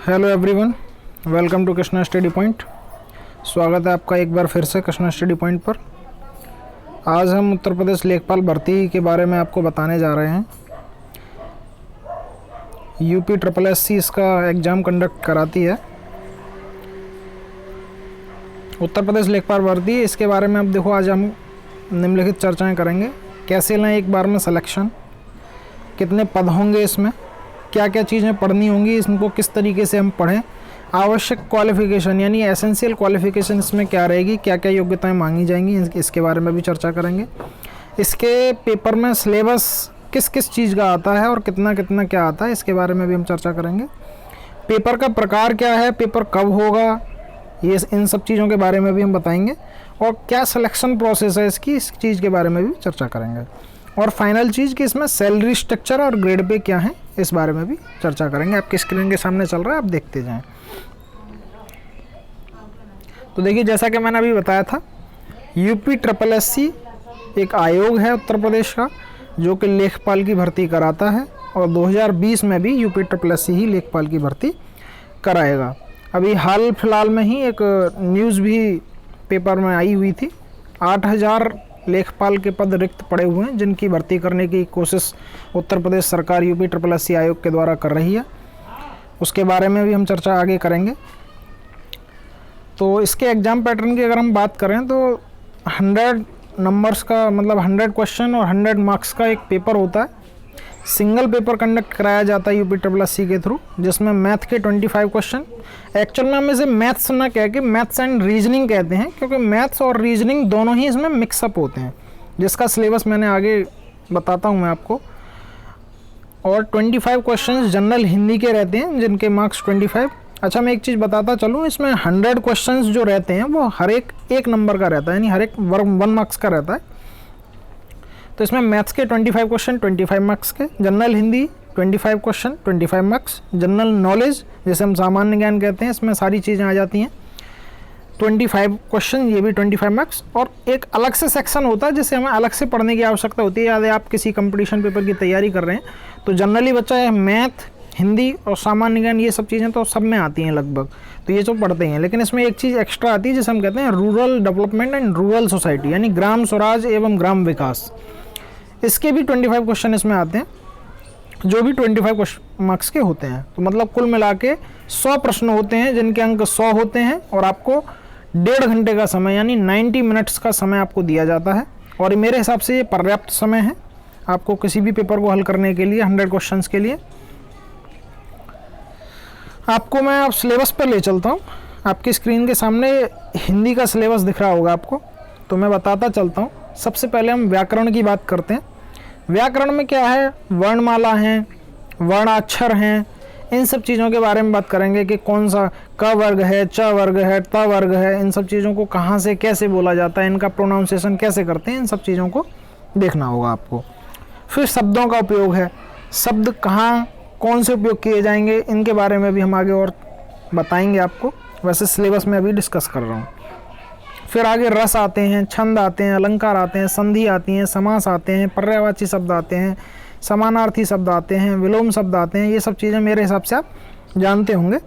Hello everyone, welcome to Krishna study point. स्वागत है आपका एक बार फिर से कृष्णा स्टडी पॉइंट पर। आज हम उत्तर प्रदेश लेखपाल भर्ती के बारे में आपको बताने जा रहे हैं। यूपी ट्रिपल एस सी इसका एग्ज़ाम कंडक्ट कराती है। उत्तर प्रदेश लेखपाल भर्ती, इसके बारे में अब देखो आज हम निम्नलिखित चर्चाएं करेंगे। कैसे लें एक बार में सिलेक्शन, कितने पद होंगे इसमें, क्या क्या चीज़ें पढ़नी होंगी, इनको किस तरीके से हम पढ़ें, आवश्यक क्वालिफ़िकेशन यानी एसेंशियल क्वालिफ़िकेशन इसमें क्या रहेगी, क्या क्या योग्यताएं मांगी जाएंगी, इसके बारे में भी चर्चा करेंगे। इसके पेपर में सिलेबस किस किस चीज़ का आता है और कितना कितना क्या आता है, इसके बारे में भी हम चर्चा करेंगे। पेपर का प्रकार क्या है, पेपर कब होगा, ये इन सब चीज़ों के बारे में भी हम बताएंगे। और क्या सिलेक्शन प्रोसेस है इसकी, इस चीज़ के बारे में भी चर्चा करेंगे। और फाइनल चीज़ कि इसमें सैलरी स्ट्रक्चर और ग्रेड पे क्या है, इस बारे में भी चर्चा करेंगे। आपकी स्क्रीन के सामने चल रहा है, आप देखते जाएं। तो देखिए, जैसा कि मैंने अभी बताया था, यूपी ट्रिपल एस सी एक आयोग है उत्तर प्रदेश का जो कि लेखपाल की भर्ती कराता है। और 2020 में भी यूपी ट्रिपल एस सी ही लेखपाल की भर्ती कराएगा। अभी हाल फिलहाल में ही एक न्यूज़ भी पेपर में आई हुई थी। 8000 लेखपाल के पद रिक्त पड़े हुए हैं जिनकी भर्ती करने की कोशिश उत्तर प्रदेश सरकार यूपी ट्रिपल एस सी आयोग के द्वारा कर रही है। उसके बारे में भी हम चर्चा आगे करेंगे। तो इसके एग्ज़ाम पैटर्न की अगर हम बात करें तो 100 नंबर्स का मतलब 100 क्वेश्चन और 100 मार्क्स का एक पेपर होता है। सिंगल पेपर कंडक्ट कराया जाता है यूपी ट्रिपल एस सी के थ्रू, जिसमें मैथ के 25 क्वेश्चन। एक्चुअल में हम इसे मैथ्स ना कह के मैथ्स एंड रीजनिंग कहते हैं, क्योंकि मैथ्स और रीजनिंग दोनों ही इसमें मिक्सअप होते हैं, जिसका सिलेबस मैंने आगे बताता हूँ मैं आपको। और 25 क्वेश्चन जनरल हिंदी के रहते हैं जिनके मार्क्स 25। अच्छा, मैं एक चीज़ बताता चलूँ, इसमें 100 क्वेश्चन जो रहते हैं वो हर एक नंबर का रहता है, यानी हर एक 1 मार्क्स का रहता है। तो इसमें मैथ्स के 25 क्वेश्चन 25 मार्क्स के, general Hindi 25 question 25 marks, general knowledge जैसे हम सामान्य ज्ञान कहते हैं, इसमें सारी चीज़ें आ जाती हैं, 25 क्वेश्चन, ये भी 25 मार्क्स। और एक अलग से सेक्शन होता है जिसे हमें अलग से पढ़ने की आवश्यकता होती है। यदि आप किसी कंपटीशन पेपर की तैयारी कर रहे हैं तो जनरली बच्चा है मैथ, हिंदी और सामान्य ज्ञान, ये सब चीज़ें तो सब में आती हैं लगभग, तो ये सब पढ़ते हैं। लेकिन इसमें एक चीज़ एक्स्ट्रा आती है जिसे हम कहते हैं rural development and rural society, यानी ग्राम स्वराज एवं ग्राम विकास। इसके भी 25 क्वेश्चन इसमें आते हैं, जो भी 25 मार्क्स के होते हैं। तो मतलब कुल मिला के 100 प्रश्न होते हैं जिनके अंक 100 होते हैं। और आपको 1.5 घंटे का समय यानी 90 मिनट्स का समय आपको दिया जाता है। और मेरे हिसाब से ये पर्याप्त समय है आपको किसी भी पेपर को हल करने के लिए, 100 क्वेश्चंस के लिए। आपको मैं अब सिलेबस पर ले चलता हूँ। आपकी स्क्रीन के सामने हिंदी का सिलेबस दिख रहा होगा आपको, तो मैं बताता चलता हूँ। सबसे पहले हम व्याकरण की बात करते हैं। व्याकरण में क्या है, वर्णमाला हैं, वर्णाक्षर हैं, इन सब चीज़ों के बारे में बात करेंगे कि कौन सा क वर्ग है, च वर्ग है, त वर्ग है, इन सब चीज़ों को कहाँ से कैसे बोला जाता है, इनका प्रोनाउंसिएशन कैसे करते हैं, इन सब चीज़ों को देखना होगा आपको। फिर शब्दों का उपयोग है, शब्द कहाँ कौन से उपयोग किए जाएंगे, इनके बारे में भी हम आगे और बताएंगे आपको। वैसे सिलेबस में अभी डिस्कस कर रहा हूँ। फिर आगे रस आते हैं, छंद आते हैं, अलंकार आते हैं, संधि आती हैं, समास आते हैं, पर्यायवाची शब्द आते हैं, समानार्थी शब्द आते हैं, विलोम शब्द आते हैं। ये सब चीज़ें मेरे हिसाब से आप जानते होंगे।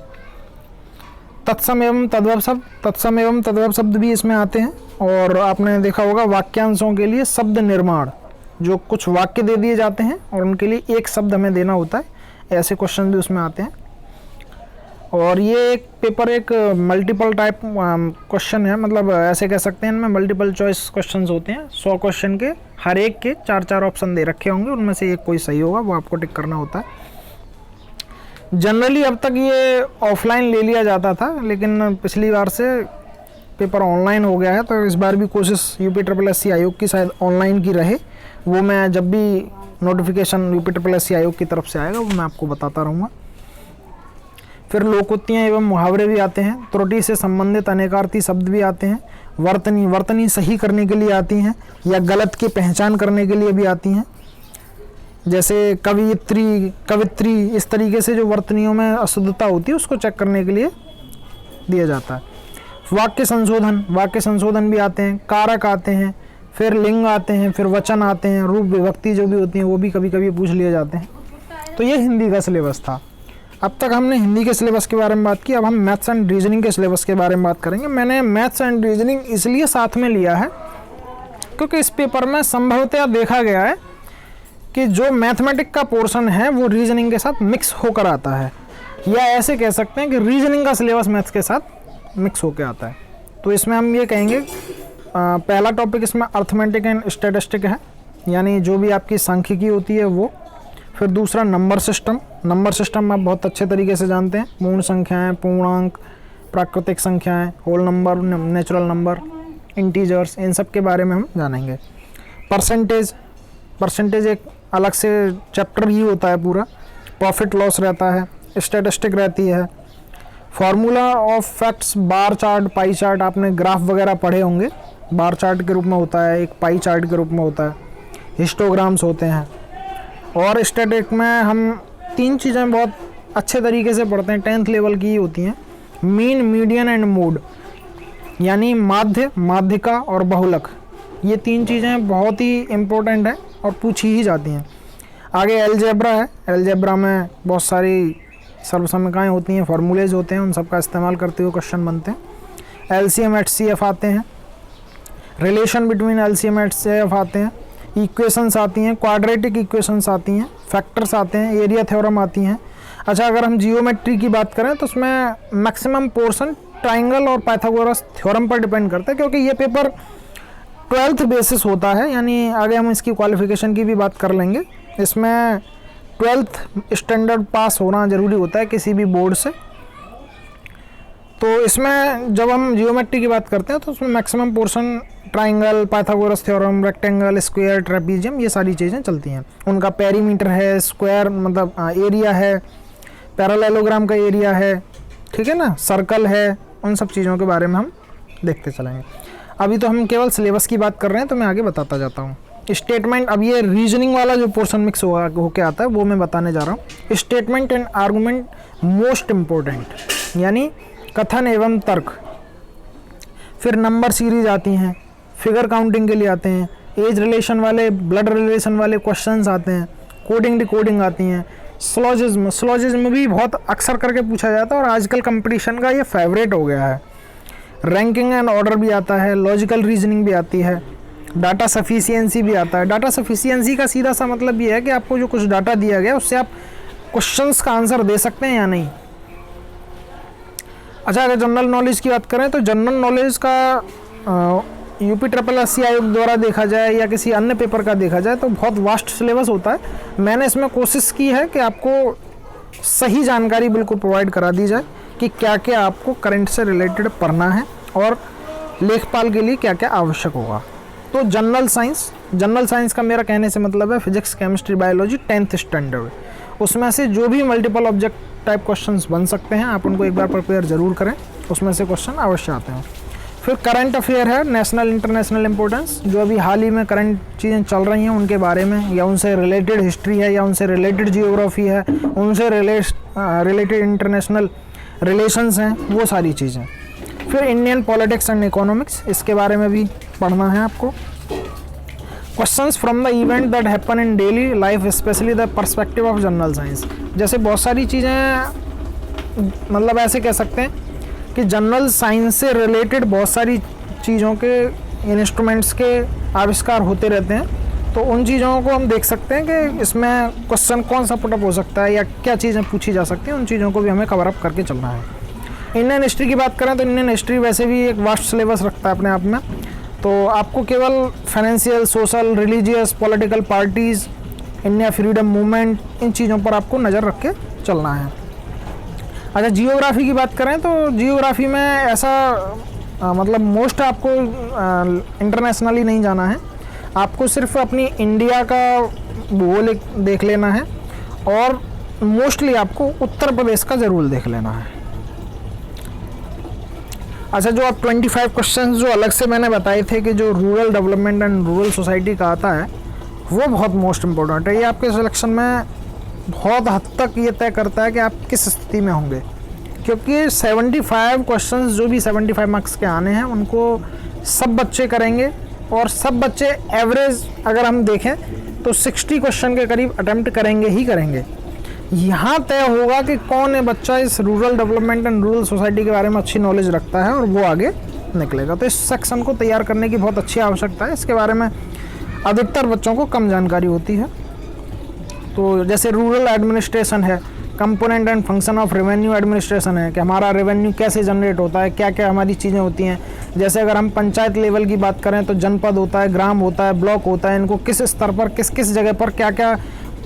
तत्सम एवं तद्भव शब्द भी इसमें आते हैं। और आपने देखा होगा वाक्यांशों के लिए शब्द निर्माण, जो कुछ वाक्य दे दिए जाते हैं और उनके लिए एक शब्द हमें देना होता है, ऐसे क्वेश्चन भी उसमें आते हैं। और ये एक पेपर एक मल्टीपल टाइप क्वेश्चन है, मतलब ऐसे कह सकते हैं, इनमें मल्टीपल चॉइस क्वेश्चंस होते हैं। 100 क्वेश्चन के हर एक के 4-4 ऑप्शन दे रखे होंगे, उनमें से एक कोई सही होगा, वो आपको टिक करना होता है। जनरली अब तक ये ऑफलाइन ले लिया जाता था, लेकिन पिछली बार से पेपर ऑनलाइन हो गया है, तो इस बार भी कोशिश यूपी ट्रिपल एस सी आयोग की शायद ऑनलाइन की रहे। वो मैं जब भी notification UP triple S C आयोग की तरफ से आएगा वो मैं आपको बताता रहूँगा। फिर लोकोक्तियाँ एवं मुहावरे भी आते हैं, त्रुटि से संबंधित अनेकार्थी शब्द भी आते हैं, वर्तनी सही करने के लिए आती हैं या गलत की पहचान करने के लिए भी आती हैं। जैसे कवित्री, इस तरीके से जो वर्तनियों में अशुद्धता होती है उसको चेक करने के लिए दिया जाता है। वाक्य संशोधन भी आते हैं, कारक आते हैं, फिर लिंग आते हैं, फिर वचन आते हैं, रूप विभक्ति जो भी होती हैं वो भी कभी कभी पूछ लिए जाते हैं। तो ये हिंदी का सिलेबस था। अब तक हमने हिंदी के सिलेबस के बारे में बात की, अब हम मैथ्स एंड रीजनिंग के सिलेबस के बारे में बात करेंगे। मैंने मैथ्स एंड रीजनिंग इसलिए साथ में लिया है क्योंकि इस पेपर में संभवतः देखा गया है कि जो मैथमेटिक का पोर्शन है वो रीजनिंग के साथ मिक्स होकर आता है, या ऐसे कह सकते हैं कि रीजनिंग का सिलेबस मैथ्स के साथ मिक्स होकर आता है। तो इसमें हम ये कहेंगे पहला टॉपिक इसमें अर्थमेटिक एंड स्टैटिस्टिक है, यानी जो भी आपकी सांख्यिकी होती है वो। फिर दूसरा नंबर सिस्टम। नंबर सिस्टम आप बहुत अच्छे तरीके से जानते हैं, पूर्ण संख्याएं, पूर्णांक, प्राकृतिक संख्याएं, whole number, natural number, integers, इन सब के बारे में हम जानेंगे। परसेंटेज एक अलग से चैप्टर ही होता है पूरा। प्रॉफिट लॉस रहता है, स्टैटिस्टिक रहती है, formula of facts, bar chart, pie chart, आपने ग्राफ वगैरह पढ़े होंगे, बार चार्ट के रूप में होता है, एक पाई चार्ट के रूप में होता है, हिस्टोग्राम्स होते हैं। और स्टैटिक में हम 3 चीज़ें बहुत अच्छे तरीके से पढ़ते हैं, 10th लेवल की ही होती हैं, मीन, मीडियन एंड मोड, यानी माध्य, माध्यिका और बहुलक। ये 3 चीज़ें बहुत ही इम्पोर्टेंट हैं और पूछी ही जाती हैं। आगे एलजेब्रा है, एलजेब्रा में बहुत सारी सर्वसमीकाएँ होती हैं, फार्मूलेज होते हैं, उन सब का इस्तेमाल करते हुए क्वेश्चन बनते हैं। एलसीएम एचसीएफ आते हैं, रिलेशन बिटवीन एलसीएम एचसीएफ आते हैं, इक्वेशंस आती हैं, क्वाड्रेटिक इक्वेशंस आती हैं, फैक्टर्स आते हैं, एरिया थ्योरम आती हैं। अच्छा, अगर हम जियोमेट्री की बात करें तो उसमें मैक्सिमम पोर्शन ट्राइंगल और पाइथागोरस थ्योरम पर डिपेंड करता है, क्योंकि ये पेपर 12th बेसिस होता है, यानी आगे हम इसकी क्वालिफिकेशन की भी बात कर लेंगे। इसमें 12th स्टैंडर्ड पास होना ज़रूरी होता है किसी भी बोर्ड से। तो इसमें जब हम जियोमेट्री की बात करते हैं तो उसमें maximum portion triangle, Pythagoras theorem, rectangle, square, trapezium, ये सारी चीज़ें चलती हैं। उनका पेरीमीटर है, स्क्वायर मतलब एरिया है, पैरेललोग्राम का एरिया है, ठीक है ना, सर्कल है, उन सब चीज़ों के बारे में हम देखते चलेंगे। अभी तो हम केवल सिलेबस की बात कर रहे हैं, तो मैं आगे बताता जाता हूँ। स्टेटमेंट, अब ये रीजनिंग वाला जो पोर्शन मिक्स होके आता है वो मैं बताने जा रहा हूँ। Statement and argument most important, यानी कथन एवं तर्क। फिर नंबर सीरीज आती हैं, फिगर काउंटिंग के लिए आते हैं, एज रिलेशन वाले, ब्लड रिलेशन वाले क्वेश्चंस आते हैं, कोडिंग डिकोडिंग आती हैं, स्लॉजिज्म भी बहुत अक्सर करके पूछा जाता है और आजकल कंपटीशन का ये फेवरेट हो गया है। रैंकिंग एंड ऑर्डर भी आता है, लॉजिकल रीजनिंग भी आती है, डाटा सफिशिएंसी भी आता है। डाटा सफिशिएंसी का सीधा सा मतलब ये है कि आपको जो कुछ डाटा दिया गया उससे आप क्वेश्चंस का आंसर दे सकते हैं या नहीं। अच्छा, अगर जनरल नॉलेज की बात करें तो जनरल नॉलेज का UPSSC आयोग द्वारा देखा जाए या किसी अन्य पेपर का देखा जाए तो बहुत वास्ट सिलेबस होता है। मैंने इसमें कोशिश की है कि आपको सही जानकारी बिल्कुल प्रोवाइड करा दी जाए कि क्या क्या आपको करंट से रिलेटेड पढ़ना है और लेखपाल के लिए क्या क्या आवश्यक होगा। तो जनरल साइंस का मेरा कहने से मतलब है physics, chemistry, biology 10th standard. उसमें से जो भी मल्टीपल ऑब्जेक्ट टाइप क्वेश्चंस बन सकते हैं आप उनको एक बार प्रिपेयर ज़रूर करें, उसमें से क्वेश्चन अवश्य आते हैं। फिर करंट अफेयर है, नेशनल इंटरनेशनल इंपॉर्टेंस, जो अभी हाल ही में करंट चीज़ें चल रही हैं उनके बारे में, या उनसे रिलेटेड हिस्ट्री है, या उनसे रिलेटेड जियोग्राफी है, उनसे रिलेटेड इंटरनेशनल रिलेशंस हैं, वो सारी चीज़ें। फिर इंडियन पॉलिटिक्स एंड इकोनॉमिक्स, इसके बारे में भी पढ़ना है आपको। Questions from the event that happen in daily life, specially the perspective of general science. जैसे बहुत सारी चीज़ें, मतलब ऐसे कह सकते हैं कि जनरल साइंस से रिलेटेड बहुत सारी चीज़ों के, इंस्ट्रूमेंट्स के आविष्कार होते रहते हैं, तो उन चीज़ों को हम देख सकते हैं कि इसमें क्वेश्चन कौन सा पुटअप हो सकता है या क्या चीज़ें पूछी जा सकती हैं, उन चीज़ों को भी हमें कवर अप करके चलना है। इंडियन हिस्ट्री की बात करें तो इंडियन हिस्ट्री वैसे भी एक वास्ट सिलेबस रखता है अपने आप में, तो आपको केवल financial, social, religious, political parties, India freedom movement, इन चीज़ों पर आपको नज़र रख के चलना है। अच्छा, जियोग्राफी की बात करें तो जियोग्राफी में ऐसा मतलब मोस्ट आपको इंटरनेशनली नहीं जाना है, आपको सिर्फ अपनी इंडिया का भूगोल देख लेना है और मोस्टली आपको उत्तर प्रदेश का ज़रूर देख लेना है। अच्छा, जो आप 25 क्वेश्चंस जो अलग से मैंने बताए थे कि जो rural development and rural society का आता है, वो बहुत मोस्ट इम्पोर्टेंट है। ये आपके सिलेक्शन में बहुत हद तक ये तय करता है कि आप किस स्थिति में होंगे, क्योंकि 75 क्वेश्चंस जो भी 75 मार्क्स के आने हैं उनको सब बच्चे करेंगे, और सब बच्चे एवरेज अगर हम देखें तो 60 क्वेश्चन के करीब अटेम्प्ट करेंगे ही करेंगे। यहाँ तय होगा कि कौन है बच्चा इस rural development and rural society के बारे में अच्छी नॉलेज रखता है और वो आगे निकलेगा। तो इस सेक्शन को तैयार करने की बहुत अच्छी आवश्यकता है। इसके बारे में अधिकतर बच्चों को कम जानकारी होती है। तो जैसे रूरल एडमिनिस्ट्रेशन है, component and function of revenue administration है कि हमारा रेवेन्यू कैसे जनरेट होता है, क्या क्या हमारी चीज़ें होती हैं। जैसे अगर हम पंचायत लेवल की बात करें तो जनपद होता है, ग्राम होता है, ब्लॉक होता है। इनको किस स्तर पर किस किस जगह पर क्या क्या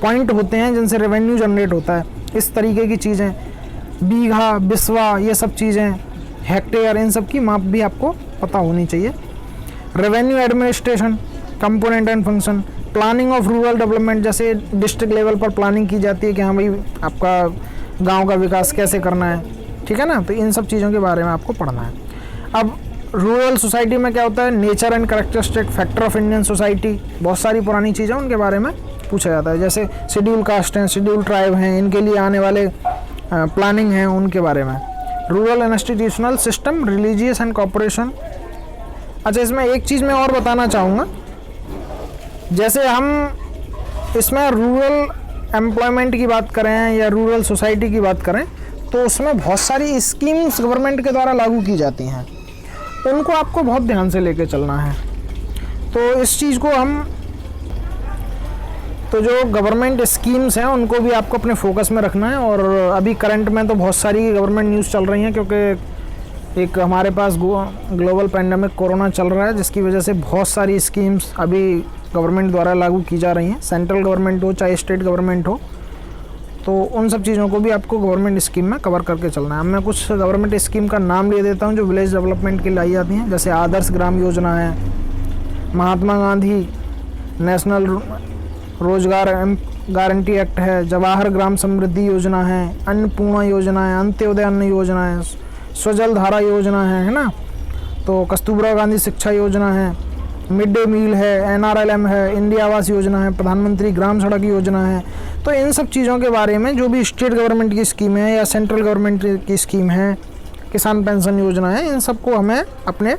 पॉइंट होते हैं जिनसे रेवेन्यू जनरेट होता है, इस तरीके की चीज़ें। बीघा, बिस्वा, ये सब चीज़ें, हेक्टेयर, इन सब की माप भी आपको पता होनी चाहिए। Revenue administration, component and function, planning of rural development, जैसे डिस्ट्रिक्ट लेवल पर प्लानिंग की जाती है कि हाँ भाई आपका गांव का विकास कैसे करना है, ठीक है ना। तो इन सब चीज़ों के बारे में आपको पढ़ना है। अब रूरल सोसाइटी में क्या होता है, nature and characteristic, factor of Indian society, बहुत सारी पुरानी चीज़ें उनके बारे में पूछा जाता है। जैसे शेड्यूल कास्ट हैं, शेड्यूल ट्राइब हैं, इनके लिए आने वाले प्लानिंग हैं, उनके बारे में। Rural institutional system, religious and corporation. अच्छा, इसमें एक चीज़ मैं और बताना चाहूँगा, जैसे हम इसमें रूरल एम्प्लॉयमेंट की बात करें या रूरल सोसाइटी की बात करें तो उसमें बहुत सारी स्कीम्स गवर्नमेंट के द्वारा लागू की जाती हैं, उनको आपको बहुत ध्यान से लेके चलना है। तो इस चीज़ को हम, तो जो गवर्नमेंट स्कीम्स हैं उनको भी आपको अपने फोकस में रखना है। और अभी करंट में तो बहुत सारी गवर्नमेंट न्यूज़ चल रही हैं, क्योंकि एक हमारे पास ग्लोबल पैंडेमिक कोरोना चल रहा है, जिसकी वजह से बहुत सारी स्कीम्स अभी गवर्नमेंट द्वारा लागू की जा रही हैं, सेंट्रल गवर्नमेंट हो चाहे स्टेट गवर्नमेंट हो। तो उन सब चीज़ों को भी आपको गवर्नमेंट स्कीम में कवर करके चलना है। अब मैं कुछ गवर्नमेंट स्कीम का नाम ले देता हूँ जो विलेज डेवलपमेंट के लिए लाई जाती हैं। जैसे आदर्श ग्राम योजना है, महात्मा गांधी नेशनल रोजगार गारंटी एक्ट है, जवाहर ग्राम समृद्धि योजना है, अन्नपूर्णा योजना है, अंत्योदय अन्न योजना है, स्वजल धारा योजना है ना। तो कस्तूरबा गांधी शिक्षा योजना है, मिड डे मील है, NRLM है, इंडिया आवास योजना है, प्रधानमंत्री ग्राम सड़क योजना है। तो इन सब चीज़ों के बारे में जो भी स्टेट गवर्नमेंट की स्कीम है या सेंट्रल गवर्नमेंट की स्कीम है, किसान पेंशन योजना है, इन सबको हमें अपने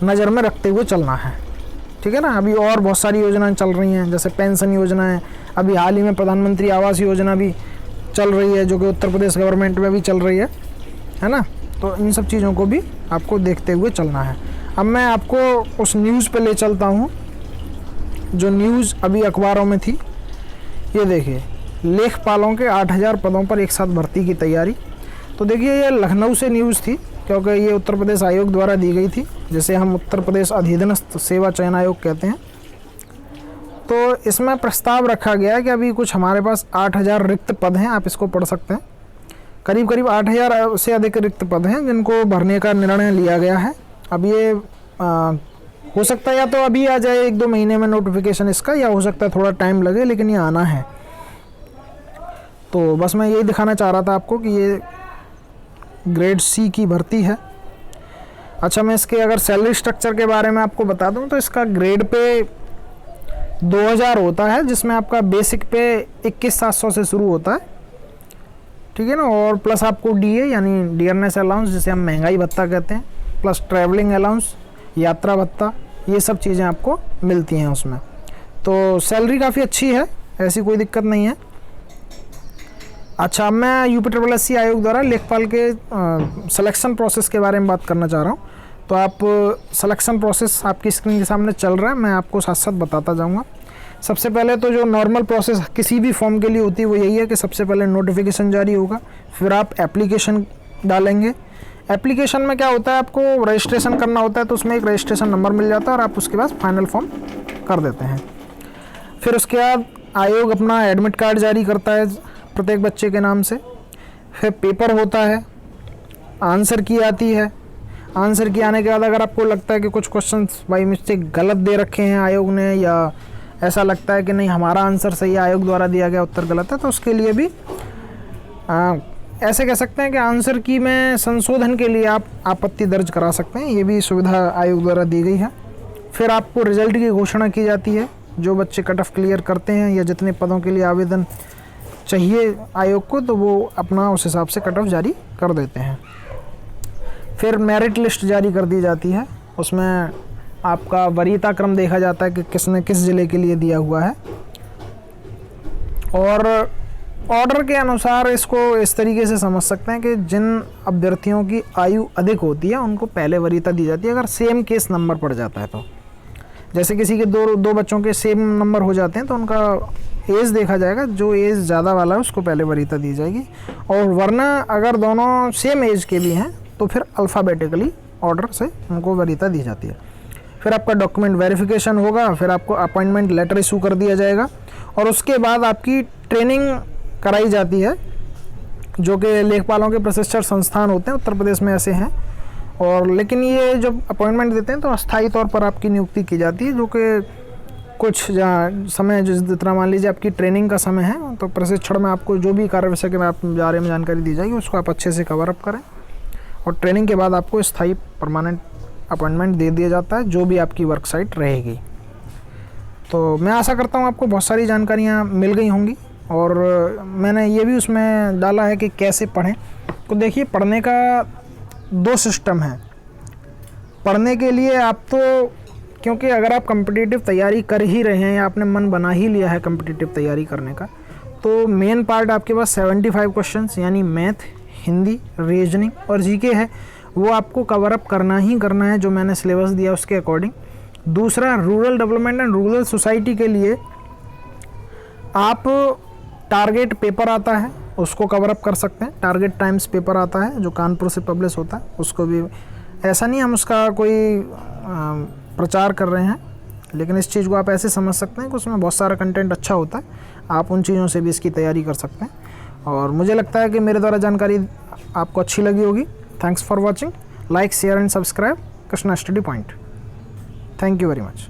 नज़र में रखते हुए चलना है, ठीक है ना। अभी और बहुत सारी योजनाएं चल रही हैं, जैसे पेंशन योजना है, अभी हाल ही में प्रधानमंत्री आवास योजना भी चल रही है जो कि उत्तर प्रदेश गवर्नमेंट में भी चल रही है ना। तो इन सब चीज़ों को भी आपको देखते हुए चलना है। अब मैं आपको उस न्यूज़ पे ले चलता हूँ जो न्यूज़ अभी अखबारों में थी। ये देखिए, लेखपालों के 8000 पदों पर एक साथ भर्ती की तैयारी। तो देखिए, ये लखनऊ से न्यूज़ थी, क्योंकि ये उत्तर प्रदेश आयोग द्वारा दी गई थी, जिसे हम उत्तर प्रदेश अधीनस्थ सेवा चयन आयोग कहते हैं। तो इसमें प्रस्ताव रखा गया है कि अभी कुछ हमारे पास 8000 रिक्त पद हैं, आप इसको पढ़ सकते हैं। करीब करीब 8000 से अधिक रिक्त पद हैं जिनको भरने का निर्णय लिया गया है। अब ये हो सकता है या तो अभी आ जाए 1-2 महीने में नोटिफिकेशन इसका, या हो सकता है थोड़ा टाइम लगे, लेकिन ये आना है। तो बस मैं यही दिखाना चाह रहा था आपको कि ये ग्रेड C की भर्ती है। अच्छा, मैं इसके अगर सैलरी स्ट्रक्चर के बारे में आपको बता दूं तो इसका ग्रेड पे 2000 होता है, जिसमें आपका बेसिक पे 21,700 से शुरू होता है, ठीक है ना। और प्लस आपको DA यानी डियरनेस अलाउंस, जिसे हम महंगाई भत्ता कहते हैं, प्लस ट्रैवलिंग अलाउंस, यात्रा भत्ता, ये सब चीज़ें आपको मिलती हैं उसमें। तो सैलरी काफ़ी अच्छी है, ऐसी कोई दिक्कत नहीं है। अच्छा, मैं UPSSC आयोग द्वारा लेखपाल के सिलेक्शन प्रोसेस के बारे में बात करना चाह रहा हूँ। तो आप सिलेक्शन प्रोसेस आपकी स्क्रीन के सामने चल रहा है, मैं आपको साथ साथ बताता जाऊँगा। सबसे पहले तो जो नॉर्मल प्रोसेस किसी भी फॉर्म के लिए होती है वो यही है कि सबसे पहले नोटिफिकेशन जारी होगा, फिर आप एप्लीकेशन डालेंगे। एप्लीकेशन में क्या होता है, आपको रजिस्ट्रेशन करना होता है, तो उसमें एक रजिस्ट्रेशन नंबर मिल जाता है और आप उसके बाद फाइनल फॉर्म कर देते हैं। फिर उसके बाद आयोग अपना एडमिट कार्ड जारी करता है प्रत्येक बच्चे के नाम से। फिर पेपर होता है, आंसर की आती है। आंसर की आने के बाद अगर आपको लगता है कि कुछ क्वेश्चंस बाई मिस्टेक गलत दे रखे हैं आयोग ने, या ऐसा लगता है कि नहीं हमारा आंसर सही है, आयोग द्वारा दिया गया उत्तर गलत है, तो उसके लिए भी ऐसे कह सकते हैं कि आंसर की में संशोधन के लिए आप आपत्ति दर्ज करा सकते हैं। ये भी सुविधा आयोग द्वारा दी गई है। फिर आपको रिजल्ट की घोषणा की जाती है। जो बच्चे कट ऑफ क्लियर करते हैं या जितने पदों के लिए आवेदन चाहिए आयोग को, तो वो अपना उस हिसाब से कट ऑफ जारी कर देते हैं। फिर मेरिट लिस्ट जारी कर दी जाती है, उसमें आपका वरीयता क्रम देखा जाता है कि किसने किस ज़िले के लिए दिया हुआ है। और ऑर्डर के अनुसार इसको इस तरीके से समझ सकते हैं कि जिन अभ्यर्थियों की आयु अधिक होती है उनको पहले वरीयता दी जाती है अगर सेम केस नंबर पड़ जाता है तो। जैसे किसी के दो बच्चों के सेम नंबर हो जाते हैं तो उनका एज देखा जाएगा, जो एज ज़्यादा वाला है उसको पहले वरीयता दी जाएगी, और वरना अगर दोनों सेम एज के भी हैं तो फिर अल्फ़ाबेटिकली ऑर्डर से उनको वरीयता दी जाती है। फिर आपका डॉक्यूमेंट वेरिफिकेशन होगा, फिर आपको अपॉइंटमेंट लेटर इशू कर दिया जाएगा, और उसके बाद आपकी ट्रेनिंग कराई जाती है, जो कि लेखपालों के प्रशिक्षण संस्थान होते हैं उत्तर प्रदेश में ऐसे हैं। और लेकिन ये जब अपॉइंटमेंट देते हैं तो अस्थायी तौर पर आपकी नियुक्ति की जाती है, जो कि कुछ समय जितना मान लीजिए आपकी ट्रेनिंग का समय है तो प्रशिक्षण में आपको जो भी कार्य विषय के बारे में जानकारी दी जाएगी उसको आप अच्छे से कवर अप करें, और ट्रेनिंग के बाद आपको स्थायी परमानेंट अपॉइंटमेंट दे दिया जाता है, जो भी आपकी वर्क साइट रहेगी। तो मैं आशा करता हूँ आपको बहुत सारी जानकारियाँ मिल गई होंगी, और मैंने ये भी उसमें डाला है कि कैसे पढ़ें। तो देखिए, पढ़ने का 2 सिस्टम है। पढ़ने के लिए आप तो, क्योंकि अगर आप कॉम्पिटिटिव तैयारी कर ही रहे हैं या आपने मन बना ही लिया है कॉम्पिटिटिव तैयारी करने का, तो मेन पार्ट आपके पास 75 क्वेश्चंस यानी मैथ, हिंदी, रीजनिंग और जीके है, वो आपको कवर अप करना ही करना है जो मैंने सिलेबस दिया उसके अकॉर्डिंग। दूसरा, rural development and rural society के लिए आप टारगेट पेपर आता है उसको कवर अप कर सकते हैं। टारगेट टाइम्स पेपर आता है जो कानपुर से पब्लिश होता है, उसको भी, ऐसा नहीं हम उसका कोई प्रचार कर रहे हैं, लेकिन इस चीज़ को आप ऐसे समझ सकते हैं कि उसमें बहुत सारा कंटेंट अच्छा होता है, आप उन चीज़ों से भी इसकी तैयारी कर सकते हैं। और मुझे लगता है कि मेरे द्वारा जानकारी आपको अच्छी लगी होगी। Thanks for watching, like, share and subscribe Krishna study point. Thank you very much.